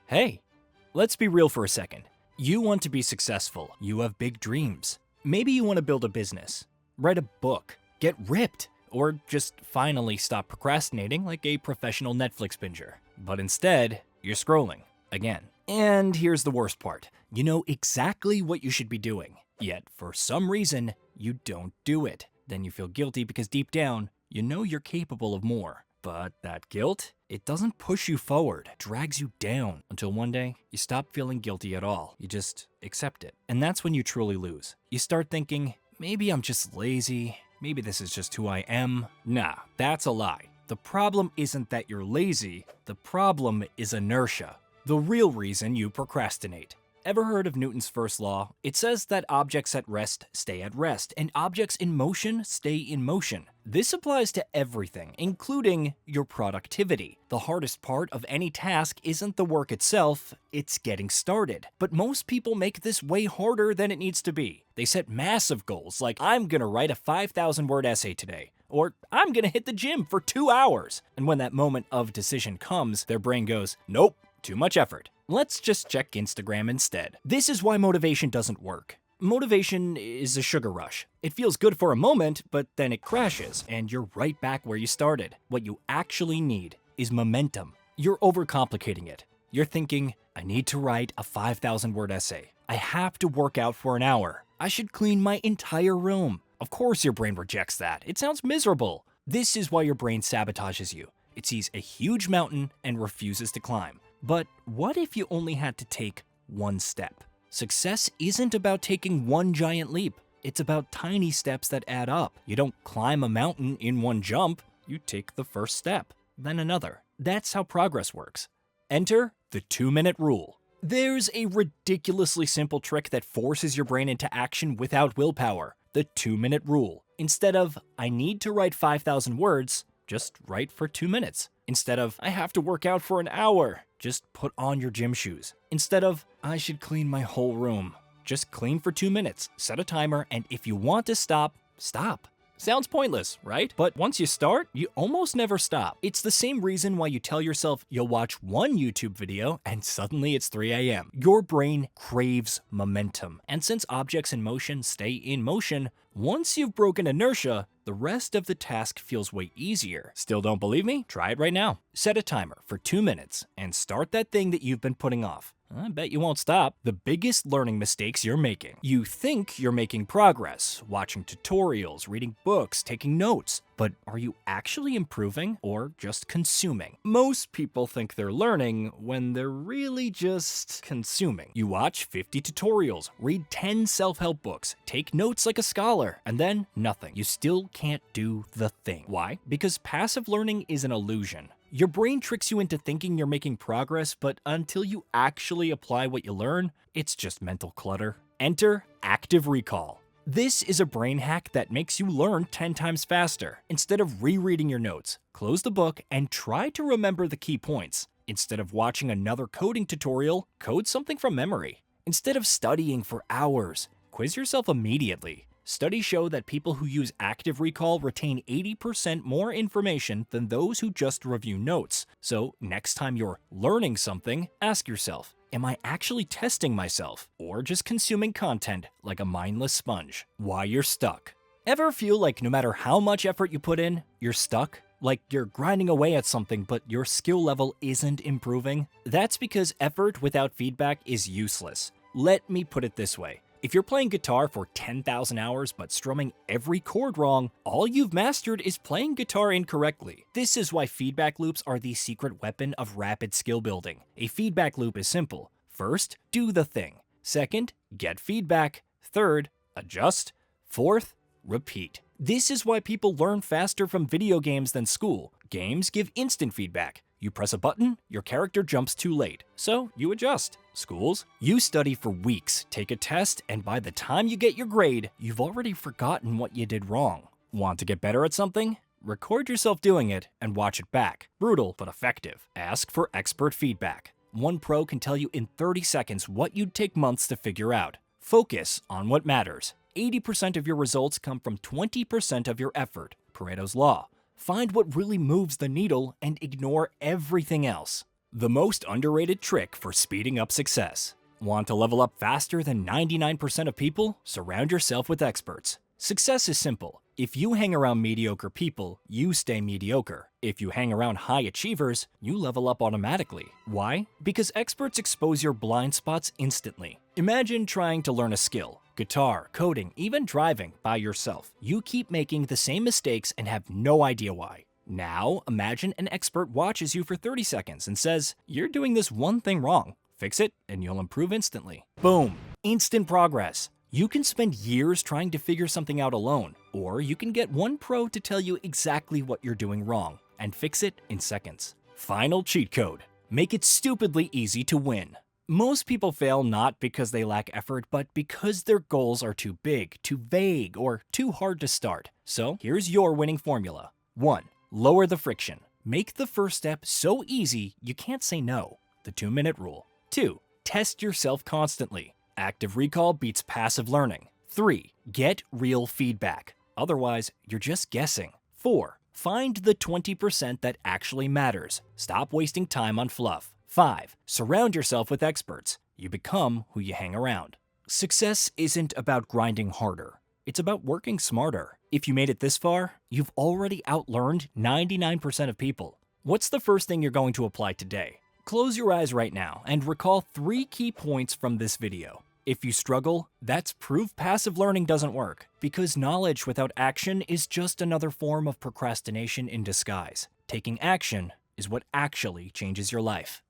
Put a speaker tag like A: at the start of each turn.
A: Hey, let's be real for a second. You want to be successful. You have big dreams. Maybe you want to build a business, write a book, get ripped, or just finally stop procrastinating like a professional Netflix binger. But instead, you're scrolling again. And here's the worst part. You know exactly what you should be doing, yet for some reason, you don't do it. Then you feel guilty because deep down, you know you're capable of more. But that guilt, it doesn't push you forward, it drags you down until one day you stop feeling guilty at all. You just accept it. And that's when you truly lose. You start thinking, maybe I'm just lazy, maybe this is just who I am. Nah, that's a lie. The problem isn't that you're lazy, the problem is inertia. The real reason you procrastinate. Ever heard of Newton's first law? It says that objects at rest stay at rest, and objects in motion stay in motion. This applies to everything, including your productivity. The hardest part of any task isn't the work itself, it's getting started. But most people make this way harder than it needs to be. They set massive goals like, I'm gonna write a 5,000-word essay today, or I'm gonna hit the gym for 2 hours. And when that moment of decision comes, their brain goes, nope, too much effort. Let's just check Instagram instead. This is why motivation doesn't work. Motivation is a sugar rush. It feels good for a moment, but then it crashes, and you're right back where you started. What you actually need is momentum. You're overcomplicating it. You're thinking, I need to write a 5,000-word essay. I have to work out for an hour. I should clean my entire room. Of course your brain rejects that. It sounds miserable. This is why your brain sabotages you. It sees a huge mountain and refuses to climb. But what if you only had to take one step? Success isn't about taking one giant leap. It's about tiny steps that add up. You don't climb a mountain in one jump. You take the first step, then another. That's how progress works. Enter the 2-minute rule. There's a ridiculously simple trick that forces your brain into action without willpower. The 2-minute rule. Instead of, I need to write 5,000 words, just write for 2 minutes. Instead of, I have to work out for an hour, just put on your gym shoes. Instead of, I should clean my whole room, just clean for 2 minutes, set a timer, and if you want to stop, stop. Sounds pointless, right? But once you start, you almost never stop. It's the same reason why you tell yourself you'll watch one YouTube video and suddenly it's 3 a.m. Your brain craves momentum. And since objects in motion stay in motion, once you've broken inertia, the rest of the task feels way easier. Still don't believe me? Try it right now. Set a timer for 2 minutes and start that thing that you've been putting off. I bet you won't stop. The biggest learning mistakes you're making. You think you're making progress, watching tutorials, reading books, taking notes. But are you actually improving or just consuming? Most people think they're learning when they're really just consuming. You watch 50 tutorials, read 10 self-help books, take notes like a scholar, and then nothing. You still can't do the thing. Why? Because passive learning is an illusion. Your brain tricks you into thinking you're making progress, but until you actually apply what you learn, it's just mental clutter. Enter active recall. This is a brain hack that makes you learn 10 times faster. Instead of rereading your notes, close the book and try to remember the key points. Instead of watching another coding tutorial, code something from memory. Instead of studying for hours, quiz yourself immediately. Studies show that people who use active recall retain 80% more information than those who just review notes. So next time you're learning something, ask yourself, am I actually testing myself or just consuming content like a mindless sponge? Why you're stuck. Ever feel like no matter how much effort you put in, you're stuck? Like you're grinding away at something but your skill level isn't improving? That's because effort without feedback is useless. Let me put it this way. If you're playing guitar for 10,000 hours but strumming every chord wrong, all you've mastered is playing guitar incorrectly. This is why feedback loops are the secret weapon of rapid skill building. A feedback loop is simple. First, do the thing. Second, get feedback. Third, adjust. Fourth, repeat. This is why people learn faster from video games than school. Games give instant feedback. You press a button, your character jumps too late, so you adjust. Schools, you study for weeks, take a test, and by the time you get your grade, you've already forgotten what you did wrong. Want to get better at something? Record yourself doing it and watch it back. Brutal, but effective. Ask for expert feedback. One pro can tell you in 30 seconds what you'd take months to figure out. Focus on what matters. 80% of your results come from 20% of your effort. Pareto's Law. Find what really moves the needle and ignore everything else. The most underrated trick for speeding up success. Want to level up faster than 99% of people? Surround yourself with experts. Success is simple. If you hang around mediocre people, you stay mediocre. If you hang around high achievers, you level up automatically. Why? Because experts expose your blind spots instantly. Imagine trying to learn a skill, guitar, coding, even driving, by yourself. You keep making the same mistakes and have no idea why. Now, imagine an expert watches you for 30 seconds and says, "You're doing this one thing wrong. Fix it and you'll improve instantly." Boom! Instant progress. You can spend years trying to figure something out alone, or you can get one pro to tell you exactly what you're doing wrong and fix it in seconds. Final cheat code. Make it stupidly easy to win. Most people fail not because they lack effort, but because their goals are too big, too vague, or too hard to start. So here's your winning formula. 1. Lower the friction. Make the first step so easy you can't say no. The 2-minute rule. 2. Test yourself constantly. Active recall beats passive learning. 3. Get real feedback. Otherwise, you're just guessing. 4. Find the 20% that actually matters. Stop wasting time on fluff. 5. Surround yourself with experts. You become who you hang around. Success isn't about grinding harder. It's about working smarter. If you made it this far, you've already outlearned 99% of people. What's the first thing you're going to apply today? Close your eyes right now and recall 3 key points from this video. If you struggle, that's proof passive learning doesn't work, because knowledge without action is just another form of procrastination in disguise. Taking action is what actually changes your life.